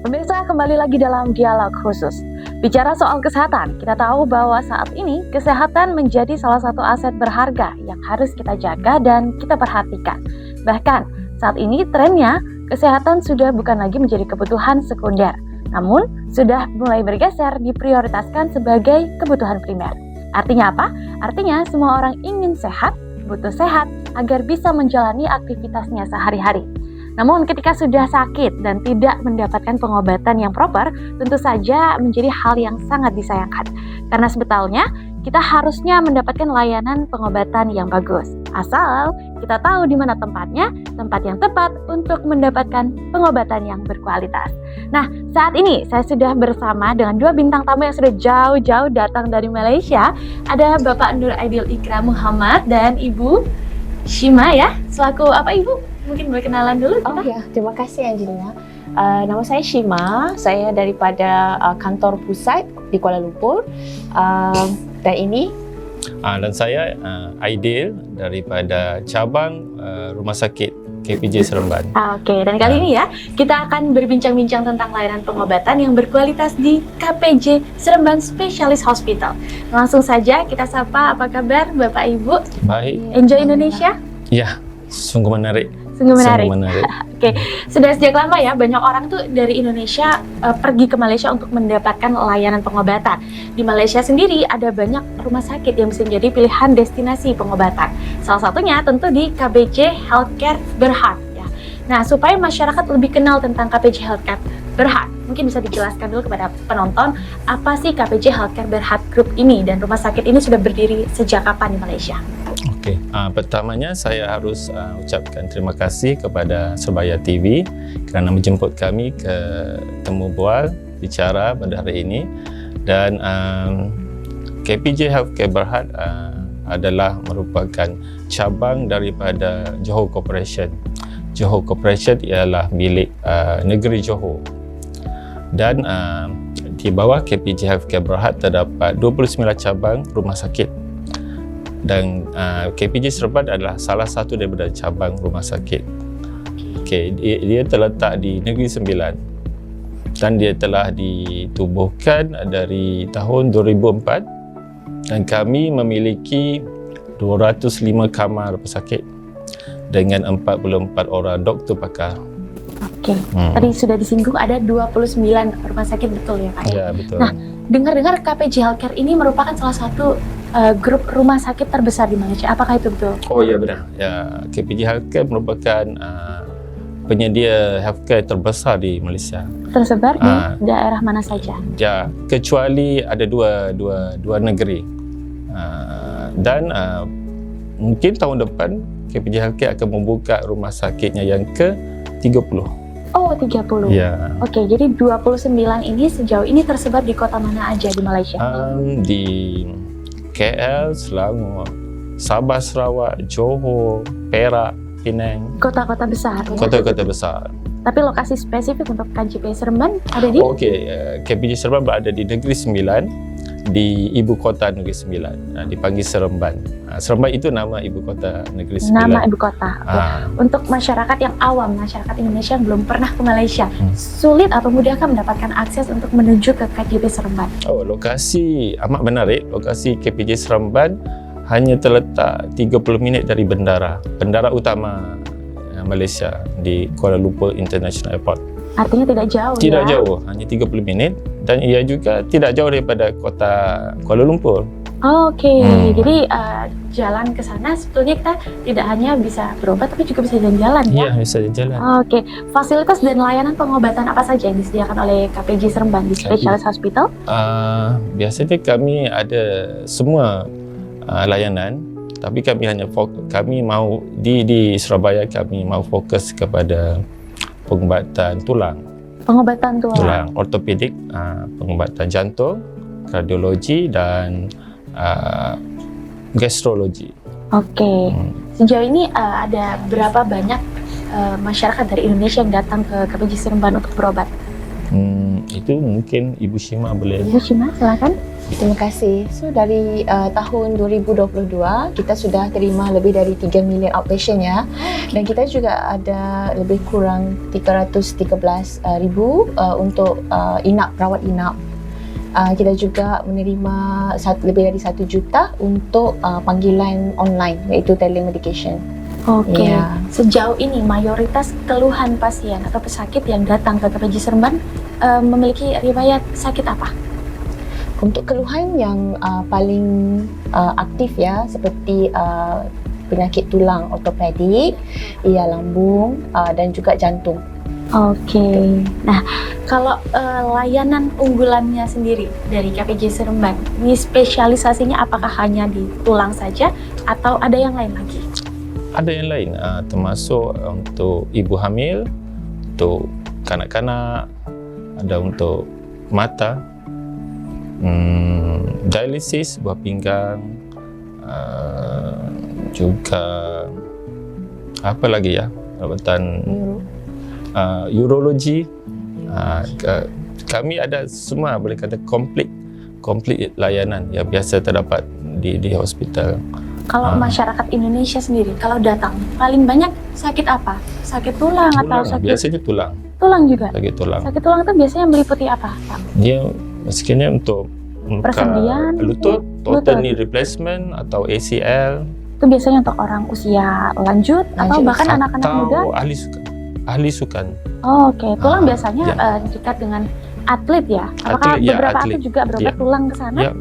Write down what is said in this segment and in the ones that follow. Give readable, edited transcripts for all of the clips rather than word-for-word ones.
Pemirsa, kembali lagi dalam dialog khusus. Bicara soal kesehatan, kita tahu bahwa saat ini kesehatan menjadi salah satu aset berharga yang harus kita jaga dan kita perhatikan. Bahkan saat ini trennya kesehatan sudah bukan lagi menjadi kebutuhan sekunder, namun sudah mulai bergeser diprioritaskan sebagai kebutuhan primer. Artinya apa? Artinya semua orang ingin sehat, butuh sehat agar bisa menjalani aktivitasnya sehari-hari. Namun ketika sudah sakit dan tidak mendapatkan pengobatan yang proper, tentu saja menjadi hal yang sangat disayangkan. Karena sebetulnya kita harusnya mendapatkan layanan pengobatan yang bagus. Asal kita tahu di mana tempatnya, tempat yang tepat untuk mendapatkan pengobatan yang berkualitas. Nah, saat ini saya sudah bersama dengan dua bintang tamu yang sudah jauh-jauh datang dari Malaysia. Ada Bapak Nur Aidil Ikram Muhammad dan Ibu Shima ya. Selaku apa Ibu? Mungkin berkenalan dulu kita. Oh ya, terima kasih Angelina. Nama saya Shima, saya daripada kantor pusat di Kuala Lumpur. Dan ini dan saya Aidil daripada cabang Rumah Sakit KPJ Seremban. Oke, dan kali ini ya kita akan berbincang-bincang tentang layanan pengobatan yang berkualitas di KPJ Seremban Specialist Hospital. Langsung saja kita sapa, apa kabar Bapak Ibu? Baik. Enjoy Indonesia? Ya, sungguh menarik. Sungguh menarik. Oke, sudah sejak lama ya banyak orang tuh dari Indonesia pergi ke Malaysia untuk mendapatkan layanan pengobatan. Di Malaysia sendiri ada banyak rumah sakit yang bisa menjadi pilihan destinasi pengobatan. Salah satunya tentu di KPJ Healthcare Berhad ya. Nah, supaya masyarakat lebih kenal tentang KPJ Healthcare Berhad, mungkin bisa dijelaskan dulu kepada penonton apa sih KPJ Healthcare Berhad Group ini dan rumah sakit ini sudah berdiri sejak kapan di Malaysia? Oke, pertamanya saya harus ucapkan terima kasih kepada Surbaya TV kerana menjemput kami ke Temu Bual bicara pada hari ini. Dan KPJ Healthcare Berhad adalah merupakan cabang daripada Johor Corporation. Johor Corporation ialah milik negeri Johor. Dan di bawah KPJ Healthcare Berhad terdapat 29 cabang rumah sakit. Dan KPJ Seremban adalah salah satu daripada cabang rumah sakit. Okay, dia terletak di Negeri Sembilan dan dia telah ditubuhkan dari tahun 2004 dan kami memiliki 205 kamar pesakit dengan 44 orang doktor pakar. Oke, tadi sudah disinggung ada 29 rumah sakit, betul ya Pak? Ya, betul. Nah, dengar-dengar KPJ Healthcare ini merupakan salah satu grup rumah sakit terbesar di Malaysia. Apakah itu betul? Oh ya, benar. Ya, KPJ Healthcare merupakan penyedia healthcare terbesar di Malaysia. Tersebar di daerah mana saja? Ya, kecuali ada dua negeri. Dan mungkin tahun depan KPJ Healthcare akan membuka rumah sakitnya yang ke-30. Oh, 30. Ya. Oke, jadi 29 ini sejauh ini tersebar di kota mana aja di Malaysia? Di KL, Selangor, Sabah, Sarawak, Johor, Perak, Penang. Kota-kota besar. Kota-kota besar. Tapi lokasi spesifik untuk KJP Seremban ada di? Okey, KPJ Seremban berada di Negeri Sembilan, di ibu kota Negeri Sembilan, dipanggil Seremban. Seremban itu nama ibu kota Negeri Sembilan. Nama ibu kota. Untuk masyarakat yang awam, masyarakat Indonesia yang belum pernah ke Malaysia, sulit atau mudahkah mendapatkan akses untuk menuju ke KJP Seremban? Oh, lokasi amat menarik. Lokasi KPJ Seremban hanya terletak 30 minit dari bandara utama Malaysia di Kuala Lumpur International Airport. Artinya tidak jauh. Tidak jauh, hanya 30 minit dan ia juga tidak jauh daripada kota Kuala Lumpur. Oke. Jadi jalan ke sana sebetulnya kita tidak hanya bisa berobat tapi juga bisa jalan-jalan ya? Iya, bisa jalan. Oke. Fasilitas dan layanan pengobatan apa saja yang disediakan oleh KPJ Seremban di Specialist Hospital? Biasanya kami ada semua layanan, tapi kami mau di Surabaya kami mau fokus kepada pengobatan tulang. Pengobatan tulang. Ortopedik, pengobatan jantung, kardiologi dan gastrologi. Oke. Sejauh ini ada berapa banyak masyarakat dari Indonesia yang datang ke KPJ Seremban untuk berobat? Itu mungkin Ibu Shima boleh. Ibu Shima, silakan. Terima kasih. So dari tahun 2022 kita sudah terima lebih dari 3 million outpatient ya. Dan kita juga ada lebih kurang 313,000 untuk rawat inap. Kita juga menerima lebih dari 1 juta untuk panggilan online, iaitu telemedication. Oke, Ya. sejauh ini mayoritas keluhan pasien atau pesakit yang datang ke KPJ Seremban memiliki riwayat sakit apa? Untuk keluhan yang paling aktif ya, seperti penyakit tulang ortopedik, lambung dan juga jantung. Oke, nah kalau layanan unggulannya sendiri dari KPJ Seremban, ini spesialisasinya apakah hanya di tulang saja atau ada yang lain lagi? Ada yang lain, termasuk untuk ibu hamil, untuk kanak-kanak, ada untuk mata, dialisis, buah pinggang, juga apa lagi ya, perawatan urologi. Kami ada semua, boleh kata komplit layanan yang biasa terdapat di hospital. Kalau masyarakat Indonesia sendiri, kalau datang paling banyak sakit apa? Sakit tulang atau sakit? Biasanya tulang. Tulang juga. Sakit tulang. Sakit tulang itu biasanya meliputi apa, Pak? Dia meskipun untuk Persendian, lutut, total lutut. knee replacement atau ACL, Itu biasanya untuk orang usia lanjut atau bahkan anak-anak muda. atau ahli sukan. Oh, oke, tulang biasanya ya. dekat dengan atlet ya. Apakah Atlet, ya, beberapa atlet. atlet juga berobat Ya. tulang ke sana? Ya,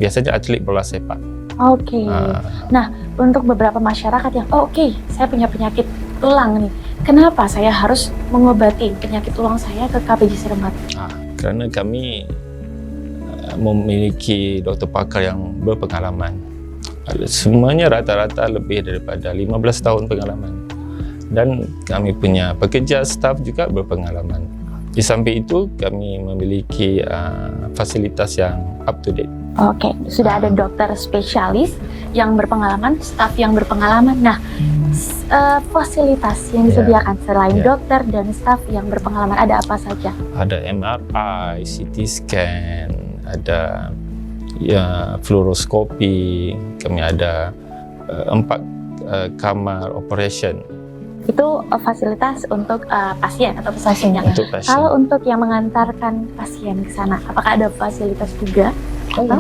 biasanya atlet bola sepak. Oke. Nah, untuk beberapa masyarakat yang oke, saya punya penyakit tulang nih. Kenapa saya harus mengobati penyakit tulang saya ke KPJ Seremban? Kerana kami memiliki doktor pakar yang berpengalaman. Semuanya rata-rata lebih daripada 15 tahun pengalaman. Dan kami punya pekerja, staf juga berpengalaman. Di samping itu, kami memiliki fasilitas yang up to date. Oke, sudah ada dokter spesialis yang berpengalaman, staf yang berpengalaman. Nah, fasilitas yang disediakan selain dokter dan staf yang berpengalaman ada apa saja? Ada MRI, CT scan, ada fluoroskopi, kami ada 4 kamar operation. Itu fasilitas untuk pasien atau pasiennya. Untuk pasien. Kalau untuk yang mengantarkan pasien ke sana, apakah ada fasilitas juga? Oh ya,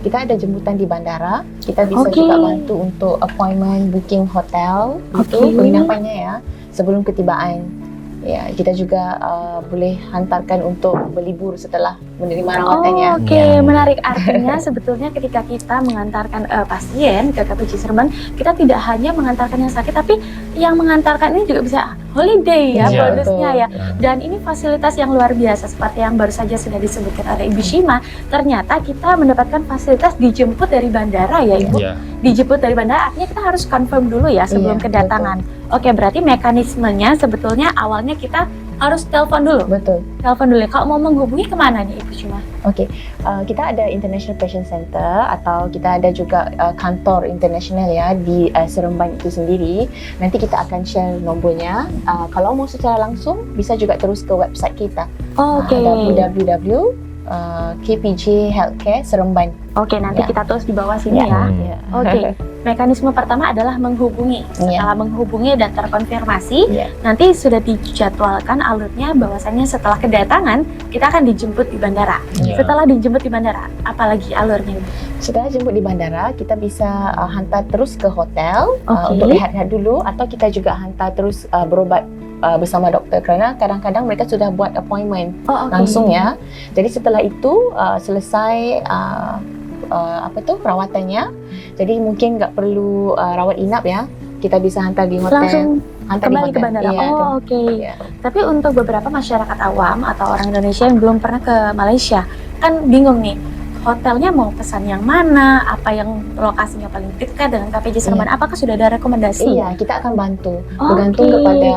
kita ada jemputan di bandara. Kita bisa juga bantu untuk appointment, booking hotel, itu penginapannya ya, sebelum ketibaan. Ya, kita juga boleh hantarkan untuk berlibur setelah menerima rawatannya. Oke, menarik. Artinya sebetulnya ketika kita mengantarkan pasien ke KPJ Seremban, kita tidak hanya mengantarkan yang sakit, tapi yang mengantarkan ini juga bisa holiday ya, bonusnya ya. Dan ini fasilitas yang luar biasa seperti yang baru saja sudah disebutkan oleh Ibu Shima. Ternyata kita mendapatkan fasilitas dijemput dari bandara ya, Ibu. Dijemput dari bandara artinya kita harus confirm dulu ya sebelum kedatangan. Oke, berarti mekanismenya sebetulnya awalnya kita harus telepon dulu. Betul. Telepon dulu. Kalau mau menghubungi kemana nih Ibu Shima? Oke, kita ada International Patient Center atau kita ada juga kantor internasional ya di Seremban itu sendiri. Nanti kita akan share nombornya. Kalau mau secara langsung bisa juga terus ke website kita. www.kpj Healthcare Seremban. Oke, nanti kita tulis di bawah sini ya. Oke, mekanisme pertama adalah menghubungi. Setelah menghubungi dan terkonfirmasi, nanti sudah dijadwalkan alurnya bahwasannya setelah kedatangan kita akan dijemput di bandara. Setelah dijemput di bandara, apalagi alurnya? Setelah jemput di bandara, kita bisa hantar terus ke hotel untuk lihat-lihat dulu, atau kita juga hantar terus berobat bersama dokter, kerana kadang-kadang mereka sudah buat appointment langsung ya. Jadi setelah itu selesai perawatannya, jadi mungkin nggak perlu rawat inap ya, kita bisa hantar di hotel. Langsung hantar kembali ke bandara. Tapi untuk beberapa masyarakat awam atau orang Indonesia yang belum pernah ke Malaysia, kan bingung nih, hotelnya mau pesan yang mana, apa yang lokasinya paling dekat dengan KPJ Seremban, apakah sudah ada rekomendasi? Iya, kita akan bantu, bergantung kepada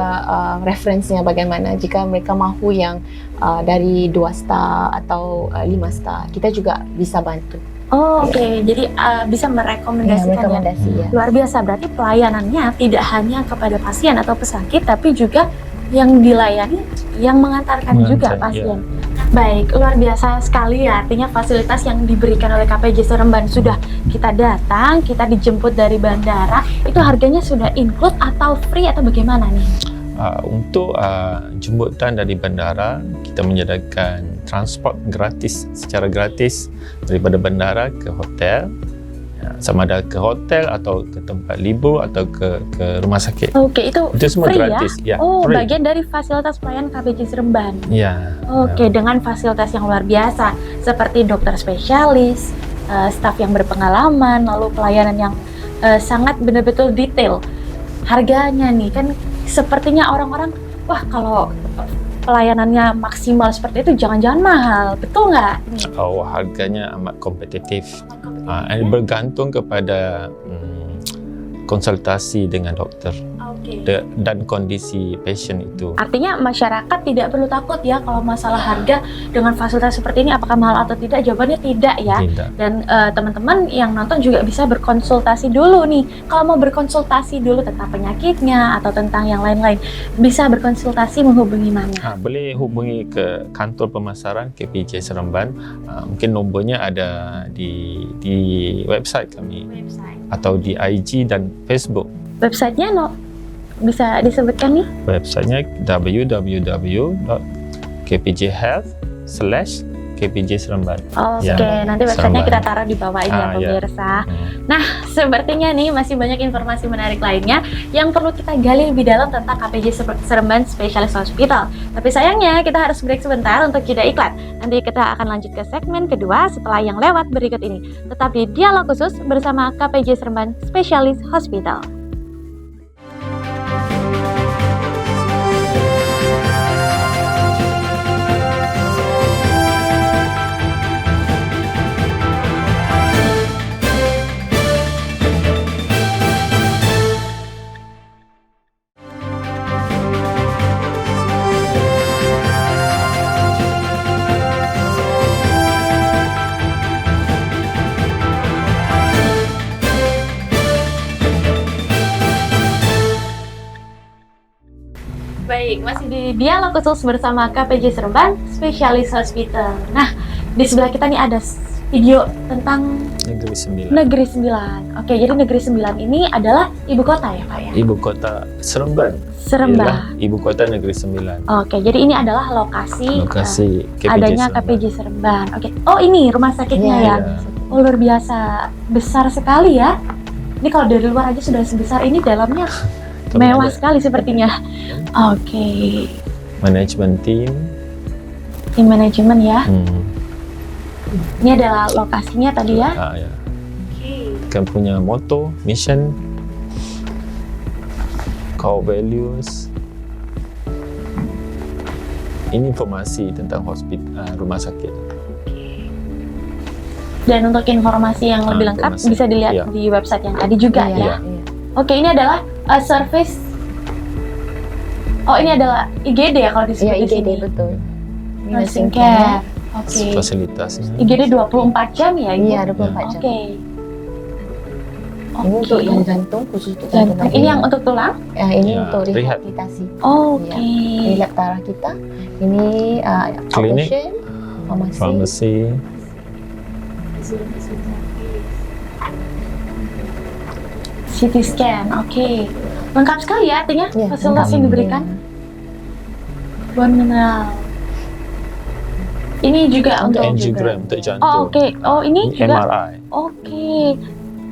referensinya bagaimana. Jika mereka mahu yang dari 2 star atau 5 star, kita juga bisa bantu. Jadi bisa merekomendasikan ya. Luar biasa, berarti pelayanannya tidak hanya kepada pasien atau pesakit, tapi juga yang dilayani, yang mengantarkan juga Mengantar, pasien. Baik, luar biasa sekali ya. Artinya fasilitas yang diberikan oleh KPJ Seremban, sudah kita datang, kita dijemput dari bandara, itu harganya sudah include atau free atau bagaimana nih? Untuk jemputan dari bandara, kita menyediakan transport gratis, secara gratis daripada bandara ke hotel, sama ada ke hotel atau ke tempat libur atau ke rumah sakit. Oke, itu semua free gratis. ya? Free. Bagian dari fasilitas pelayanan KPJ Seremban. Ya. Oke, dengan fasilitas yang luar biasa seperti dokter spesialis, staf yang berpengalaman, lalu pelayanan yang sangat benar-betul detail. Harganya nih kan sepertinya orang-orang, wah kalau pelayanannya maksimal seperti itu jangan-jangan mahal, betul nggak? Harganya amat kompetitif. Bergantung kepada konsultasi dengan dokter dan kondisi pasien itu. Artinya masyarakat tidak perlu takut ya kalau masalah harga dengan fasilitas seperti ini apakah mahal atau tidak? Jawabannya tidak ya. Tidak. Dan teman-teman yang nonton juga bisa berkonsultasi dulu nih. Kalau mau berkonsultasi dulu tentang penyakitnya atau tentang yang lain-lain, bisa berkonsultasi menghubungi mana? Boleh hubungi ke kantor pemasaran KPJ Seremban. Mungkin nombornya ada di website kami atau di IG dan Facebook. Websitenya bisa disebutkan nih? Websitenya www.kpjhealth/KPJ Seremban. Oke, nanti websitenya Seremban. kita taruh di bawah ini ya pemirsa. Nah, sepertinya nih masih banyak informasi menarik lainnya yang perlu kita gali lebih dalam tentang KPJ Seremban Specialist Hospital. Tapi sayangnya kita harus break sebentar untuk jeda iklan. Nanti kita akan lanjut ke segmen kedua setelah yang lewat berikut ini. Tetap di Dialog Khusus bersama KPJ Seremban Specialist Hospital. Baik, masih di Dialog Khusus bersama KPJ Seremban Specialist Hospital. Nah, di sebelah kita nih ada video tentang Negeri Sembilan. Negeri Sembilan. Oke, jadi Negeri Sembilan ini adalah ibu kota ya Pak ya? Ibu kota Seremban. Seremban. Ialah ibu kota Negeri Sembilan. Oke, jadi ini adalah lokasi KPJ adanya Seremban. KPJ Seremban. Oke, oh ini rumah sakitnya ya? Oh luar biasa, besar sekali ya. Ini kalau dari luar aja sudah sebesar ini, dalamnya mewah sekali sepertinya. Oke. Manajemen tim. Tim manajemen ya. Ini adalah lokasinya tadi ya. Ya. Kan punya motto, mission, core values. Ini informasi tentang rumah sakit. Dan untuk informasi yang lebih lengkap bisa dilihat di website yang tadi juga ya. Oke, ini adalah service. Oh, ini adalah IGD ya kalau disebut di sini. IGD betul. Nursing care. Oke. Fasilitasnya. IGD 24 jam ya, Ibu? Iya, 24 jam. Oke. Ini untuk yang jantung, khusus untuk jantung. Ini yang untuk tulang? Ini untuk rehabilitasi. Oke. Rehab darah kita. Ini klinik, farmasi. CT scan, oke. Lengkap sekali ya artinya fasilitas yang diberikan. Bone mineral. Ini juga untuk angiogram untuk jantung. Oh, oke. Oh, ini juga MRI. Oke.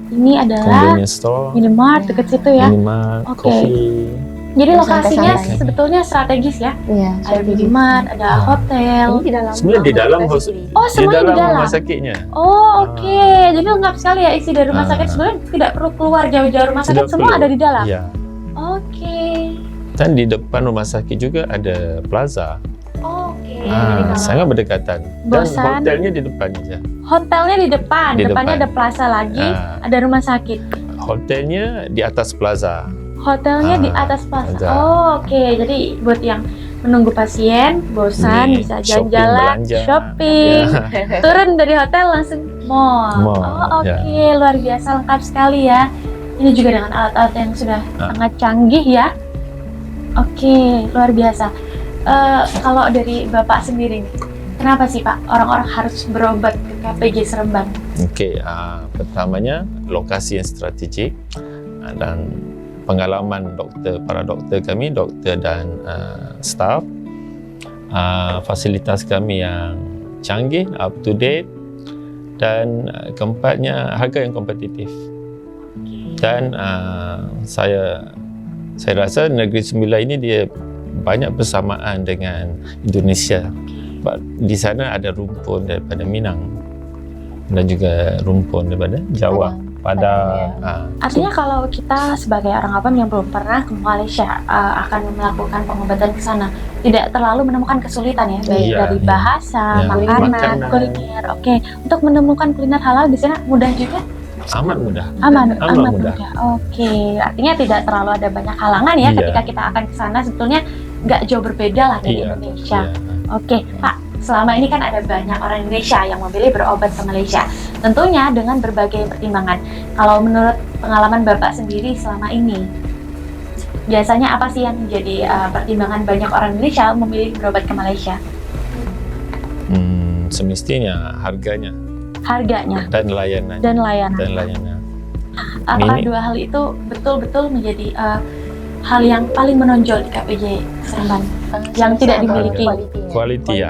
Ini adalah Convenience store. Minimart dekat situ ya. Minimart, coffee. Jadi lokasinya sebetulnya strategis ya. Iya, ada minimart, ada hotel. Ini di dalam. Sebenarnya di dalam Oh, semuanya di dalam rumah sakitnya. Oh, oke. Jadi lengkap sekali ya isi dari rumah sakit. Sebenarnya tidak perlu keluar jauh-jauh rumah sakit, semua ada di dalam. Iya. Oke. Dan di depan rumah sakit juga ada plaza. Oke. Sangat berdekatan. Dan hotelnya di depan aja. Hotelnya di depan. Depannya ada plaza lagi, ada rumah sakit. Hotelnya di atas plaza. Hotelnya di atas plaza. Oh, oke. Jadi buat yang menunggu pasien, bosan, bisa jalan-jalan, shopping, turun dari hotel langsung mall. Oh, oke. Luar biasa, lengkap sekali ya. Ini juga dengan alat-alat yang sudah sangat canggih ya. Oke, luar biasa. Kalau dari Bapak sendiri nih, kenapa sih Pak orang-orang harus berobat ke KPJ Seremban? Oke, pertamanya lokasi yang strategik dan pengalaman para doktor kami, doktor dan staff, fasilitas kami yang canggih, up to date, dan keempatnya harga yang kompetitif. Dan saya rasa Negeri Sembilan ini dia banyak bersamaan dengan Indonesia. Di sana ada rumpun daripada Minang dan juga rumpun daripada Jawa. Artinya kalau kita sebagai orang awam yang belum pernah ke Malaysia akan melakukan pengobatan ke sana, tidak terlalu menemukan kesulitan ya, baik dari bahasa, makanan, kuliner. Oke, untuk menemukan kuliner halal di sana mudah juga? Amat mudah. Aman mudah. Oke, artinya tidak terlalu ada banyak halangan ya ketika kita akan ke sana. Sebetulnya nggak jauh berbeda lah dari Indonesia. Oke, Pak. Selama ini kan ada banyak orang Indonesia yang memilih berobat ke Malaysia. Tentunya dengan berbagai pertimbangan. Kalau menurut pengalaman Bapak sendiri selama ini, biasanya apa sih yang menjadi pertimbangan banyak orang Indonesia memilih berobat ke Malaysia? Semestinya harganya dan layanan. Apakah dua hal itu betul-betul menjadi hal yang paling menonjol di KPJ Seremban yang tidak dimiliki? Quality.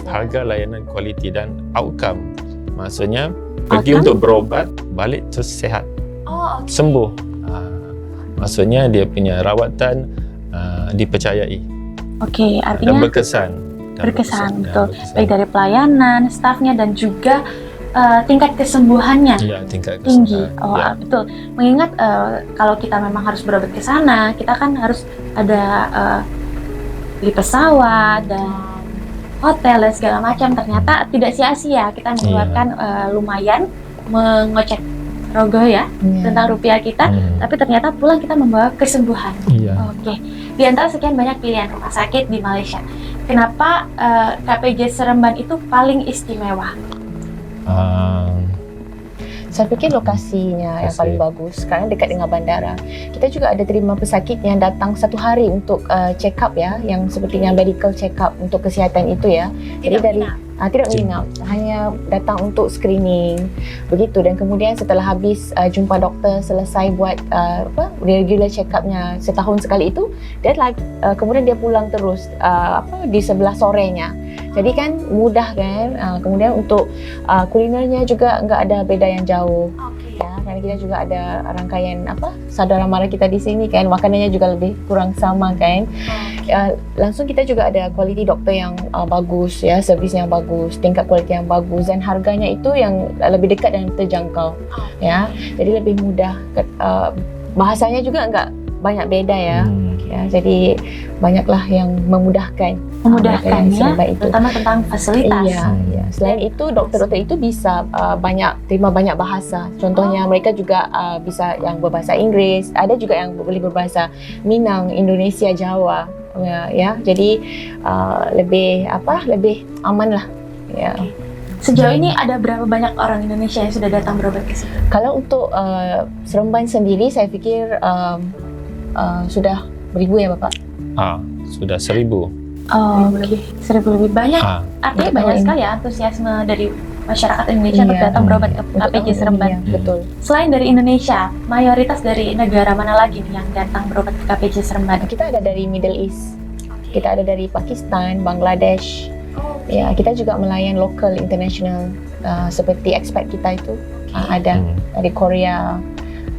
Harga, layanan, quality dan outcome. Maksudnya pergi untuk berobat, balik terus sehat, sembuh. Maksudnya dia punya rawatan dipercayai. Oke, artinya berkesan, betul. Baik dari pelayanan, stafnya dan juga tingkat kesembuhannya tinggi. Betul. Mengingat kalau kita memang harus berobat ke sana, kita kan harus ada beli pesawat dan hotel dan segala macam. Ternyata tidak sia-sia kita mengeluarkan lumayan mengocek rogoh tentang rupiah kita, tapi ternyata pulang kita membawa kesembuhan. Oke. Di antara sekian banyak pilihan rumah sakit di Malaysia, kenapa KPJ Seremban itu paling istimewa? Saya pikir lokasinya yang paling bagus karena dekat dengan bandara. Kita juga ada terima pesakit yang datang satu hari untuk check up yang sepertinya medical check up untuk kesihatan itu ya. Jadi dari tidak menginap, hanya datang untuk screening begitu, dan kemudian setelah habis jumpa doktor, selesai buat regular check upnya setahun sekali itu, kemudian dia pulang terus di sebelah sorenya. Jadi kan mudah kan. Kemudian untuk kulinernya juga nggak ada beda yang jauh. Karena kita juga ada rangkaian saudara mara kita di sini kan, makanannya juga lebih kurang sama kan. Langsung kita juga ada quality doktor yang bagus ya, servis yang bagus, tingkat quality yang bagus, dan harganya itu yang lebih dekat dan terjangkau ya. Jadi lebih mudah. Bahasanya juga nggak banyak beda ya. Jadi banyaklah yang memudahkan ya, terutama tentang fasilitas. Selain itu dokter-dokter itu bisa terima banyak bahasa. Contohnya mereka juga bisa yang berbahasa Inggris, ada juga yang boleh berbahasa Minang, Indonesia, Jawa ya. Jadi lebih aman lah ya. Sejauh ini ada berapa banyak orang Indonesia yang sudah datang berobat ke sini? Kalau untuk Seremban sendiri saya pikir sudah beribu ya Bapak? Sudah 1,000. Lebih 1,000 lebih banyak. Artinya banyak sekali ya antusiasme dari masyarakat Indonesia untuk datang berobat ke KPJ Seremban. Betul. Selain dari Indonesia, mayoritas dari negara mana lagi nih yang datang berobat ke KPJ Seremban? Kita ada dari Middle East, kita ada dari Pakistan, Bangladesh. Ya, kita juga melayan lokal, international seperti expat kita itu ada dari Korea.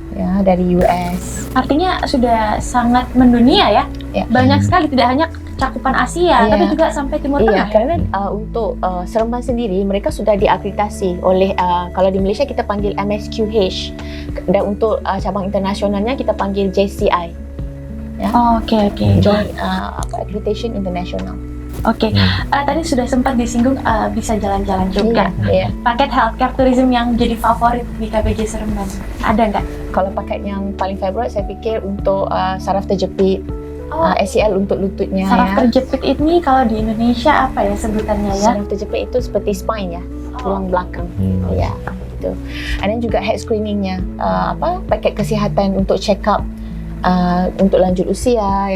Ya, dari US. Artinya sudah sangat mendunia ya. Banyak sekali, tidak hanya cakupan Asia, tapi juga sampai Timur Tengah. Karena untuk Seremban sendiri mereka sudah diakreditasi oleh kalau di Malaysia kita panggil MSQH, dan untuk cabang internasionalnya kita panggil JCI. Ya. Oke. Joint Accreditation International. Oke. Tadi sudah sempat disinggung bisa jalan-jalan juga. Paket healthcare tourism yang jadi favorit di KPJ Seremban ada nggak? Kalau paket yang paling favorit saya pikir untuk saraf terjepit, ACL untuk lututnya. Saraf terjepit ini kalau di Indonesia apa ya sebutannya ya? Saraf terjepit itu seperti spine ya, tulang belakang. Ya, gitu. Dan juga head screeningnya, paket kesihatan untuk check up untuk lanjut usia,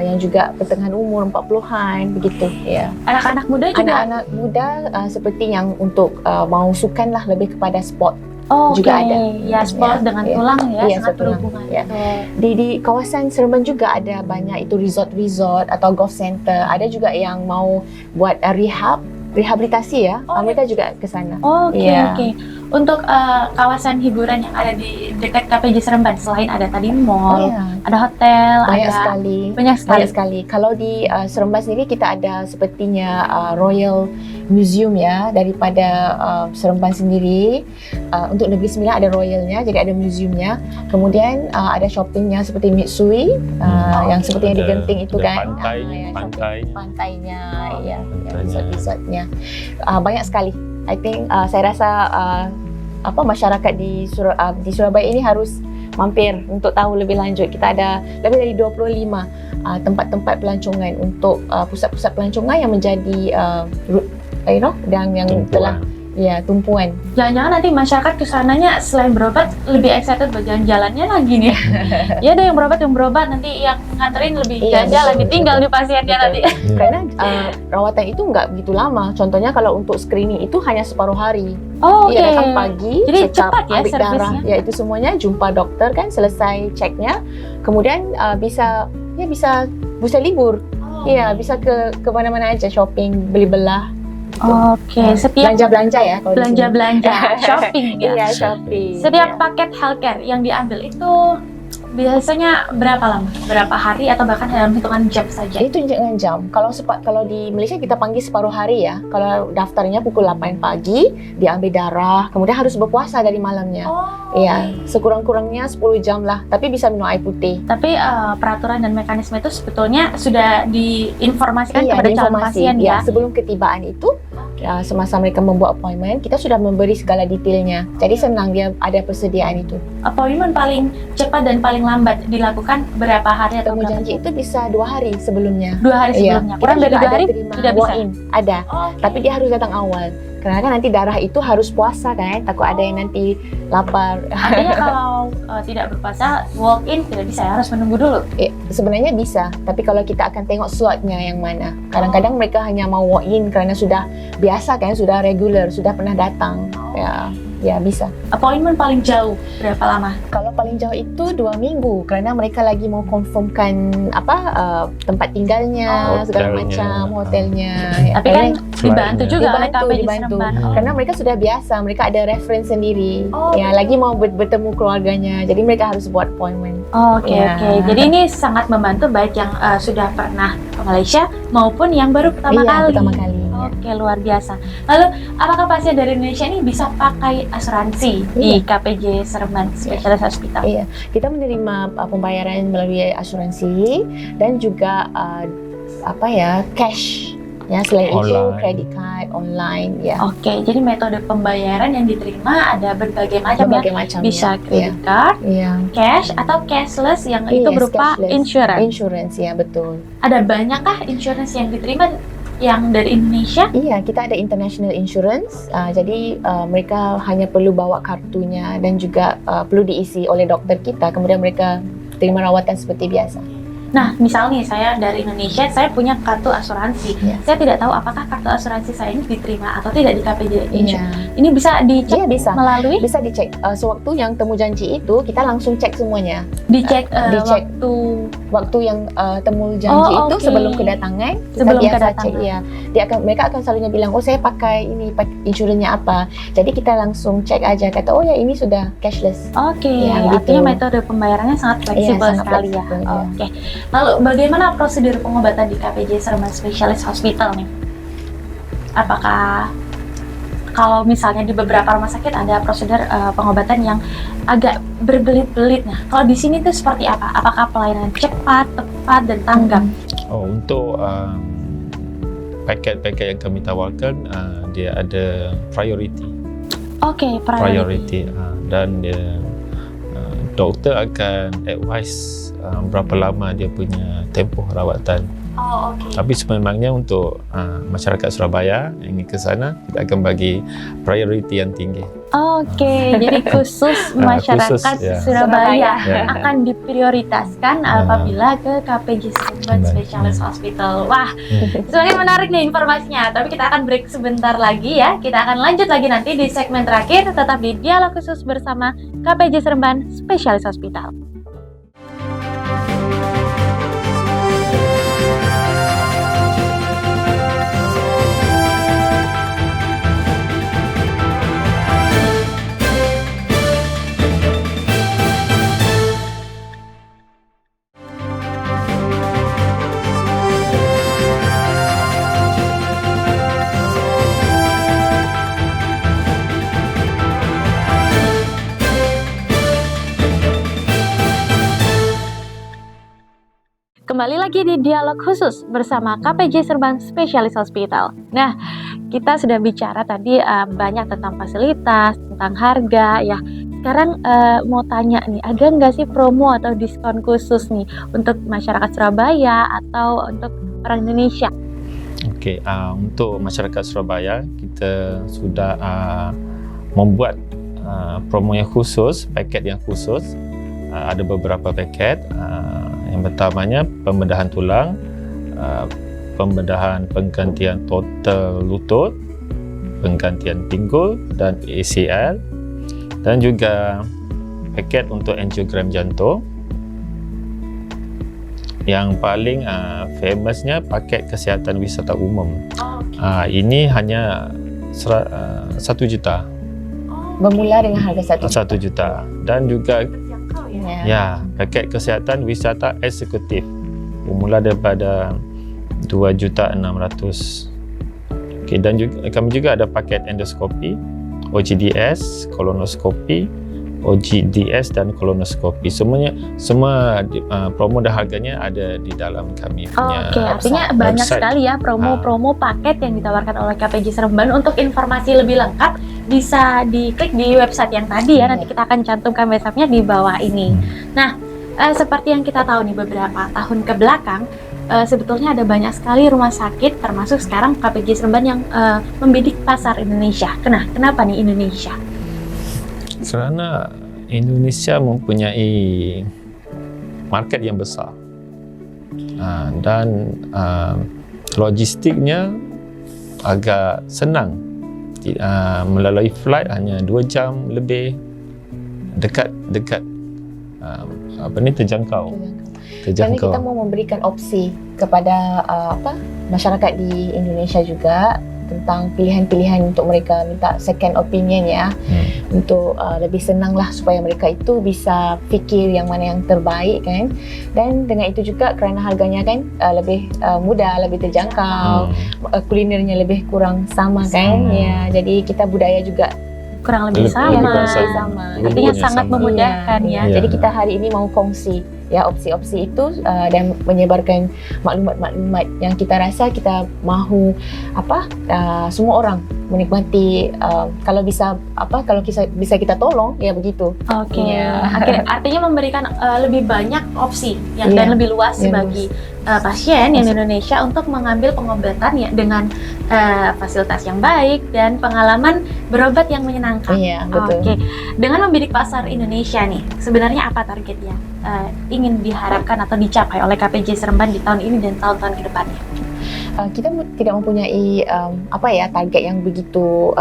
yang juga pertengahan umur 40-an begitu ya. Anak-anak muda juga. Anak-anak muda seperti yang untuk mau sukan lah, lebih kepada sport. Oh, juga ada. Ya, sport dengan tulang ya, sangat berhubungan. Ya. Di kawasan Seremban juga ada banyak itu resort atau golf center. Ada juga yang mau buat rehabilitasi ya. Mereka juga ke sana. Oke. Untuk kawasan hiburan yang ada di dekat KPJ Seremban, selain ada tadi mall, ada hotel, banyak sekali. Kalau di Seremban sendiri kita ada sepertinya Royal Museum ya, daripada Seremban sendiri. Untuk Negeri Sembilan ada Royalnya, jadi ada museumnya. Kemudian ada shoppingnya seperti Mitsui, yang seperti yang di Genting itu kan. Pantainya, ya, resort-resortnya. Banyak sekali. I think saya rasa masyarakat di Surabaya ini harus mampir untuk tahu lebih lanjut. Kita ada lebih dari 25 tempat-tempat pelancongan untuk pusat-pusat pelancongan yang menjadi dan yang telah tumpuan. Jangan-jangan nanti masyarakat kesananya selain berobat lebih excited buat jalan-jalannya lagi nih. Ya ada yang berobat nanti yang nganterin lebih jalan, lebih tinggal di pasiennya nanti. Karena rawatan itu nggak begitu lama. Contohnya kalau untuk screening itu hanya separuh hari. Datang pagi, jadi cepat ya ambil servisnya. darah, ya itu semuanya, jumpa dokter kan, selesai ceknya, kemudian bisa libur. Bisa ke mana-mana aja, shopping, beli belah. Setiap belanja ya, shopping ya. Iya, shopping. Setiap paket healthcare yang diambil itu biasanya berapa lama? Berapa hari atau bahkan dalam hitungan jam saja? Itu hitungan jam. Kalau di Malaysia kita panggil separuh hari ya. Kalau daftarnya pukul 8 pagi, diambil darah, kemudian harus berpuasa dari malamnya. Sekurang-kurangnya 10 jam lah, tapi bisa minum air putih. Tapi peraturan dan mekanisme itu sebetulnya sudah diinformasikan kepada calon pasien ya? Sebelum ketibaan itu, semasa mereka membuat appointment, kita sudah memberi segala detailnya. Jadi senang, dia ada persediaan itu. Appointment paling cepat dan paling lambat dilakukan berapa hari atau temu janji itu bisa 2 hari sebelumnya. 2 hari sebelumnya. Kurang dari 2 hari tidak bisa. Ada. Tapi dia harus datang awal. Karena kan nanti darah itu harus puasa kan, takut ada yang nanti lapar. Artinya kalau tidak berpuasa, walk in tidak bisa, harus menunggu dulu. Sebenarnya bisa, tapi kalau kita akan tengok slotnya yang mana. Kadang-kadang mereka hanya mau walk in karena sudah biasa kan, sudah regular, sudah pernah datang. Ya bisa. Appointment paling jauh berapa lama? Kalau paling jauh itu 2 minggu, karena mereka lagi mau confirmkan tempat tinggalnya, segala macam, hotelnya. Tapi kan dibantu juga oleh KPJ Seremban. Karena mereka sudah biasa, mereka ada reference sendiri. Lagi mau bertemu keluarganya, jadi mereka harus buat appointment. Oke. Jadi ini sangat membantu baik yang sudah pernah ke Malaysia maupun yang baru pertama kali. Oke, luar biasa. Lalu, apakah pasien dari Indonesia ini bisa pakai asuransi di KPJ Seremban Specialist Hospital? Iya, kita menerima pembayaran melalui asuransi dan juga cash. Ya, selain itu credit card, online, ya. Oke, jadi metode pembayaran yang diterima ada berbagai macam ya. Bisa credit card, cash atau cashless yang itu berupa insurance. Insurance, ya betul. Ada banyakkah insurance yang diterima yang dari Indonesia? Iya, kita ada international insurance. Jadi mereka hanya perlu bawa kartunya dan juga perlu diisi oleh dokter kita. Kemudian mereka terima rawatan seperti biasa. Nah, misalnya saya dari Indonesia, saya punya kartu asuransi. Saya tidak tahu apakah kartu asuransi saya ini diterima atau tidak di KPJ Insurance. Ini bisa dicek melalui? Bisa dicek. Sewaktu yang temu janji itu, kita langsung cek semuanya. Dicek waktu yang temu janji itu sebelum kedatangan. Sebelum kedatangan. Cek, mereka akan selalunya bilang, saya pakai insurance-nya apa. Jadi kita langsung cek aja, kata ini sudah cashless. Artinya metode pembayarannya sangat fleksibel sekali ya. Lalu bagaimana prosedur pengobatan di KPJ Seremban Specialist Hospital nih? Apakah kalau misalnya di beberapa rumah sakit ada prosedur pengobatan yang agak berbelit-belit? Nah, kalau di sini tuh seperti apa? Apakah pelayanan cepat, tepat, dan tanggap? Untuk paket-paket yang kami tawarkan, dia ada priority. Priority. Dan dia doktor akan advise berapa lama dia punya tempoh rawatan Oh, oke. Tapi sememangnya untuk masyarakat Surabaya yang ingin ke sana, kita akan bagi priority yang tinggi. Oke, jadi khusus masyarakat khusus, ya. Surabaya Ya. akan diprioritaskan apabila ke KPJ Seremban Specialist Hospital. Wah, semakin menarik nih informasinya. Tapi kita akan break sebentar lagi ya. Kita akan lanjut lagi nanti di segmen terakhir, tetap di Dialog Khusus bersama KPJ Seremban Specialist Hospital. Kembali lagi di Dialog Khusus bersama KPJ Seremban Specialist Hospital. Nah, kita sudah bicara tadi banyak tentang fasilitas, tentang harga ya. Sekarang mau tanya nih, ada nggak sih promo atau diskon khusus nih untuk masyarakat Surabaya atau untuk orang Indonesia? Oke, untuk masyarakat Surabaya, kita sudah membuat promo yang khusus, paket yang khusus. Ada beberapa paket. Yang pertamanya pembedahan tulang, pembedahan penggantian total lutut, penggantian pinggul dan ACL, dan juga paket untuk angiogram jantung. Yang paling famousnya paket kesihatan wisata umum. Ini hanya 1 juta. Bermula dengan harga 1 juta. 1 juta. Dan juga Ya. ya, paket kesihatan wisata eksekutif bermula daripada 2.600.000. Okey, dan juga kami juga ada paket endoskopi, OGDS, kolonoskopi, OGDS dan kolonoskopi. Semua promo dan harganya ada di dalam kami punya Oke, artinya banyak website. sekali ya promo-promo paket yang ditawarkan oleh KPJ Seremban. Untuk informasi lebih lengkap bisa diklik di website yang tadi ya. Nanti kita akan cantumkan websitenya di bawah ini. Nah, seperti yang kita tahu nih beberapa tahun ke belakang, sebetulnya ada banyak sekali rumah sakit, termasuk sekarang KPJ Seremban yang membidik pasar Indonesia. Kenapa nih Indonesia? Kerana Indonesia mempunyai market yang besar dan logistiknya agak senang. Melalui flight hanya 2 jam lebih, dekat terjangkau. Dan kita mau memberikan opsi kepada masyarakat di Indonesia juga tentang pilihan-pilihan untuk mereka minta second opinion ya, untuk lebih senang lah supaya mereka itu bisa fikir yang mana yang terbaik kan. Dan dengan itu juga kerana harganya kan lebih mudah, lebih terjangkau, kulinernya lebih kurang sama kan ya, jadi kita budaya juga Kurang lebih sama. Artinya sangat memudahkan ya. Jadi kita hari ini mau kongsi ya opsi-opsi itu dan menyebarkan maklumat-maklumat yang kita rasa kita mahu semua orang menikmati, kalau bisa bisa kita tolong ya begitu. Oke. Artinya memberikan lebih banyak opsi dan lebih luas bagi pasien yang di Indonesia untuk mengambil pengobatan ya dengan fasilitas yang baik dan pengalaman berobat yang menyenangkan. Iya, betul. Oke. Dengan membidik pasar Indonesia nih, sebenarnya apa targetnya ingin diharapkan atau dicapai oleh KPJ Seremban di tahun ini dan tahun-tahun ke depannya? Kita tidak mempunyai target yang begitu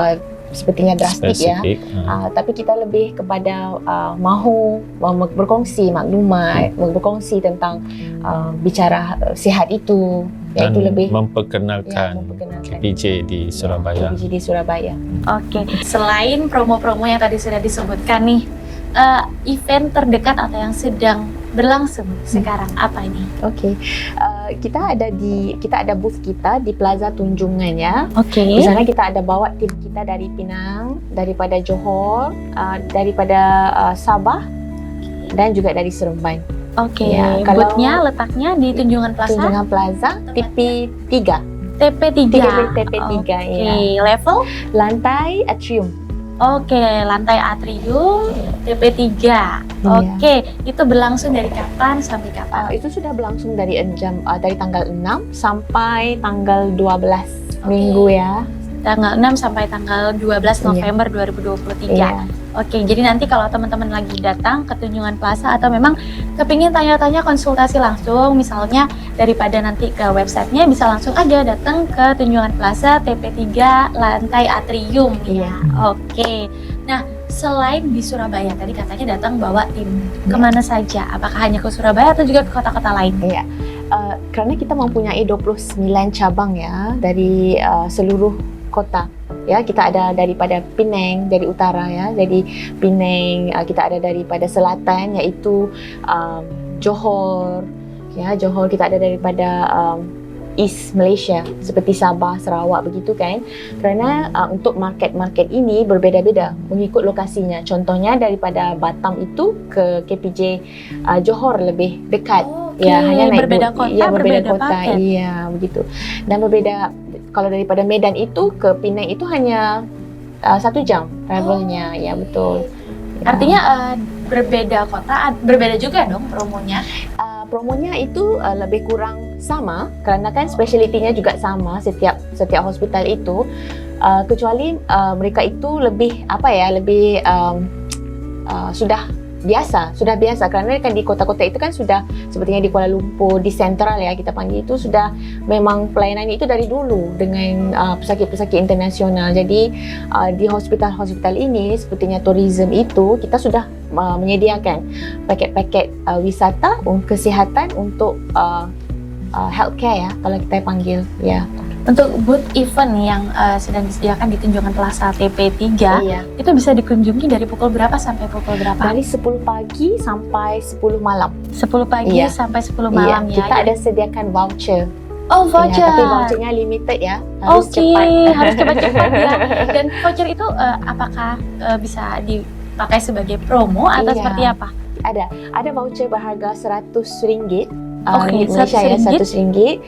sepertinya drastik spesifik, ya. Tapi kita lebih kepada mahu berkongsi maklumat, berkongsi tentang bicara sihat itu, dan iaitu lebih memperkenalkan KPJ di Surabaya. KPJ di Surabaya. Oke. Selain promo-promo yang tadi sudah disebutkan nih, event terdekat atau yang sedang berlangsung sekarang apa ini? Oke. Kita ada booth kita di Plaza Tunjungan ya. Oke. Di sana kita ada bawa tim kita dari Penang, daripada Johor, daripada Sabah, dan juga dari Seremban. Oke. Ya, Booth-nya letaknya di Tunjungan Plaza. Tunjungan Plaza, TP3. TP3. TP3 Oke. ya. Level? Lantai atrium. Oke, lantai atrium TP3. Oke, itu berlangsung dari kapan sampai kapan? Itu sudah berlangsung dari dari tanggal 6 sampai tanggal 12 minggu ya. Tanggal 6 sampai tanggal 12 November 2023. Iya. Oke, jadi nanti kalau teman-teman lagi datang ke Tunjungan Plaza atau memang kepingin tanya-tanya konsultasi langsung, misalnya daripada nanti ke websitenya, bisa langsung aja datang ke Tunjungan Plaza TP3 lantai atrium. Iya. Oke, nah selain di Surabaya, tadi katanya datang bawa tim, kemana saja? Apakah hanya ke Surabaya atau juga ke kota-kota lain? Iya. Karena kita mempunyai 29 cabang ya dari seluruh kota. Ya, kita ada daripada Penang dari utara ya, dari Penang, kita ada daripada selatan yaitu Johor. Ya, Johor kita ada daripada East Malaysia seperti Sabah, Sarawak begitu kan. Kerana untuk market-market ini berbeza-beza mengikut lokasinya. Contohnya daripada Batam itu ke KPJ Johor lebih dekat. Ya, hanya naik berbeda kota, ya, berbeda kota. paket. Iya, begitu. Dan berbeda kalau daripada Medan itu ke Penang itu hanya 1 jam travelnya. Ya, betul. Artinya berbeda kota, berbeda juga dong promonya. Promonya itu lebih kurang sama kerana kan speciality-nya juga sama setiap hospital itu, kecuali mereka itu lebih lebih sudah biasa kerana kan di kota-kota itu kan sudah sepertinya di Kuala Lumpur, di Sentral ya kita panggil itu sudah memang pelayanan itu dari dulu dengan pesakit-pesakit internasional. Jadi di hospital-hospital ini sepertinya tourism itu kita sudah menyediakan paket-paket wisata kesihatan untuk healthcare ya kalau kita panggil ya. Untuk booth event yang sedang disediakan di Tunjungan Plaza TP3, Iya. itu bisa dikunjungi dari pukul berapa sampai pukul berapa? Dari 10 pagi sampai 10 malam. 10 pagi Iya. sampai 10 malam ya. Kita ada sediakan voucher. Oh, voucher. Ya, tapi vouchernya limited ya. Harus cepat. Harus cepat-cepat ya. Dan voucher itu apakah bisa dipakai sebagai promo atau Iya. seperti apa? Ada voucher berharga RM100. Oke, Malaysia ya RM100 RM100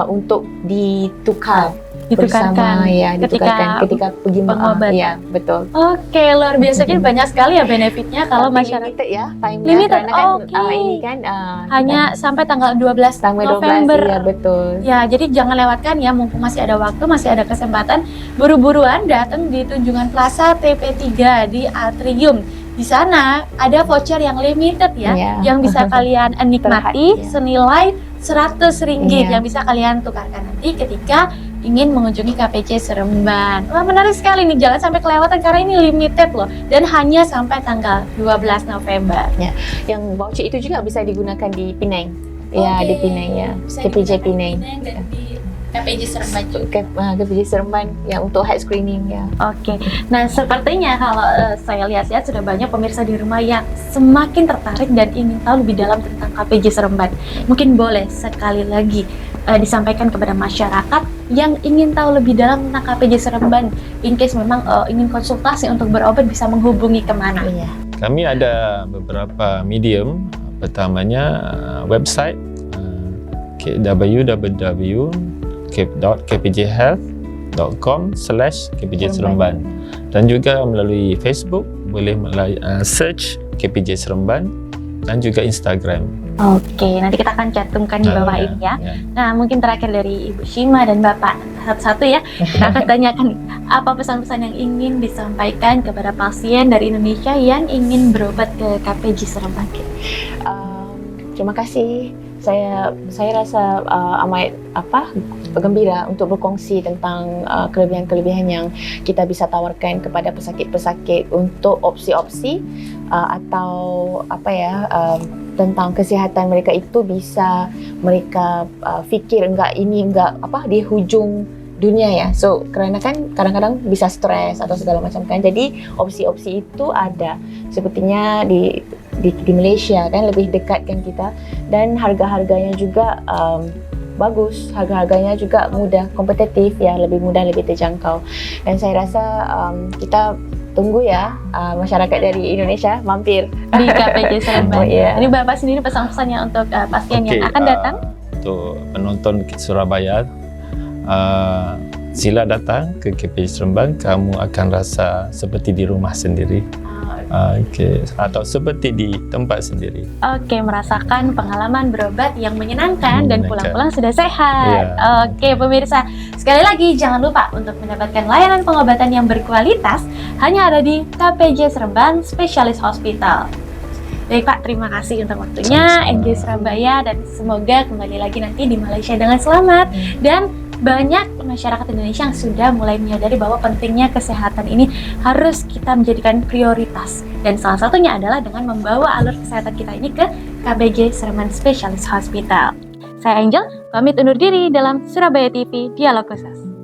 untuk ditukar Ditukarkan bersama ya, ditukarkan ketika pergi pengobatan. ya, betul. Oke, luar biasa. Jadi banyak sekali ya benefitnya kalau Tapi masyarakat. limited ya time-nya Limited, karena kan oke. ini kan Hanya sampai tanggal 12 tanggal 12 November. ya, betul. Ya, jadi jangan lewatkan ya, mumpung masih ada waktu, masih ada kesempatan. Buru-buruan datang di Tunjungan Plaza TP3 di Atrium. Di sana ada voucher yang limited ya, Iya. yang bisa kalian nikmati Iya. senilai RM100 Iya. yang bisa kalian tukarkan nanti ketika ingin mengunjungi KPJ Seremban. Wah, menarik sekali nih, jangan sampai kelewatan karena ini limited loh dan hanya sampai tanggal 12 November. Yang voucher itu juga bisa digunakan di Penang. Ya, Oke. di Penang ya. Bisa KPJ digunakan Penang. di Penang dan di KPJ Seremban juga. KPJ Seremban ya untuk head screening ya. Oke, nah sepertinya kalau saya lihat-lihat sudah banyak pemirsa di rumah yang semakin tertarik dan ingin tahu lebih dalam tentang KPJ Seremban. Mungkin boleh sekali lagi disampaikan kepada masyarakat yang ingin tahu lebih dalam tentang KPJ Seremban. In case memang ingin konsultasi untuk berobat bisa menghubungi kemana? Iya. Kami ada beberapa medium. Pertamanya website www.kpjhealth.com/KPJ Seremban, dan juga melalui Facebook boleh search KPJ Seremban dan juga Instagram. Oke, nanti kita akan cantumkan di bawah ini ya. Nah, mungkin terakhir dari Ibu Shima dan Bapak satu-satu ya, kita akan tanyakan apa pesan-pesan yang ingin disampaikan kepada pasien dari Indonesia yang ingin berobat ke KPJ Seremban. Terima kasih. Saya rasa amat gembira untuk berkongsi tentang kelebihan-kelebihan yang kita bisa tawarkan kepada pesakit-pesakit untuk opsi-opsi atau tentang kesihatan mereka itu bisa mereka fikir enggak di hujung dunia ya. So kerana kan kadang-kadang bisa stres atau segala macam kan. Jadi opsi-opsi itu ada. Sepertinya di Malaysia kan lebih dekat kan kita, dan harga-harganya juga bagus, harga-harganya juga mudah, kompetitif ya, lebih mudah, lebih terjangkau. Dan saya rasa kita tunggu ya masyarakat dari Indonesia mampir di KPJ Seremban. Oh, yeah. Ini Bapak sendiri pesan-pesannya untuk pasien yang akan datang? Untuk penonton Surabaya, sila datang ke KPJ Seremban, kamu akan rasa seperti di rumah sendiri. Okey, atau seperti di tempat sendiri. Oke, merasakan pengalaman berobat yang menyenangkan dan Menyenangkan. pulang-pulang sudah sehat. Iya. Oke, pemirsa, sekali lagi jangan lupa untuk mendapatkan layanan pengobatan yang berkualitas hanya ada di KPJ Seremban Specialist Hospital. Baik Pak, terima kasih untuk waktunya. Sama-sama. NJ Surabaya, dan semoga kembali lagi nanti di Malaysia dengan selamat. Dan banyak masyarakat Indonesia yang sudah mulai menyadari bahwa pentingnya kesehatan ini harus kita menjadikan prioritas. Dan salah satunya adalah dengan membawa alur kesehatan kita ini ke KPJ Seremban Specialist Hospital. Saya Angel, pamit undur diri dalam Surabaya TV Dialog Khusus.